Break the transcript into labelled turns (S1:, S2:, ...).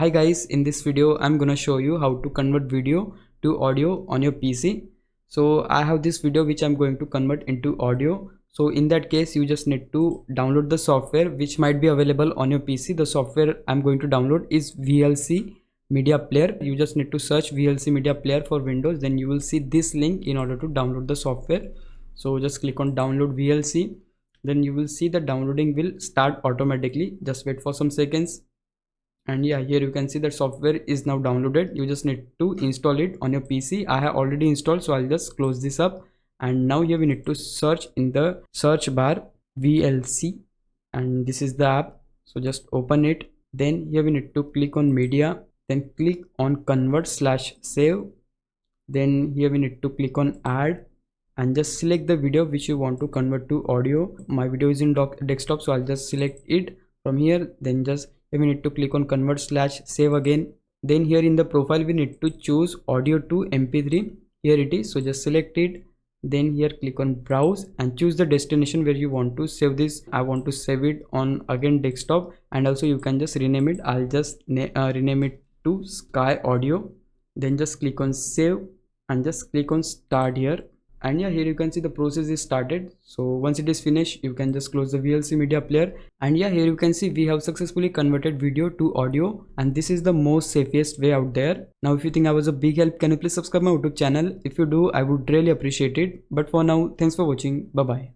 S1: Hi guys, in this video I'm gonna show you how to convert video to audio on your PC. So I have this video which I'm going to convert into audio. So in that case you just need to download the software which might be available on your PC. The software I'm going to download is VLC Media Player. You just need to search VLC Media Player for Windows, then you will see this link in order to download the software. So just click on download VLC, then you will see the downloading will start automatically. Just wait for some seconds. And yeah, here you can see that software is now downloaded. You just need to install it on your PC. I have already installed, so I'll just close this up. And now here we need to search in the search bar VLC, and this is the app. So just open it. Then here we need to click on media, then click on convert/save. Then here we need to click on add and just select the video which you want to convert to audio. My video is in desktop, so I'll just select it from here. Then just we need to click on convert/save again. Then here in the profile we need to choose audio to mp3. Here it is, so just select it. Then here click on browse and choose the destination where you want to save this. I want to save it on again desktop, and also you can just rename it. I'll just rename it to Sky Audio. Then just click on save and just click on start here. And yeah, here you can see the process is started. So once it is finished, you can just close the VLC Media Player. And yeah, here you can see we have successfully converted video to audio, and this is the most safest way out there. Now if you think I was a big help, can you please subscribe my YouTube channel? If you do, I would really appreciate it. But for now, thanks for watching. Bye bye.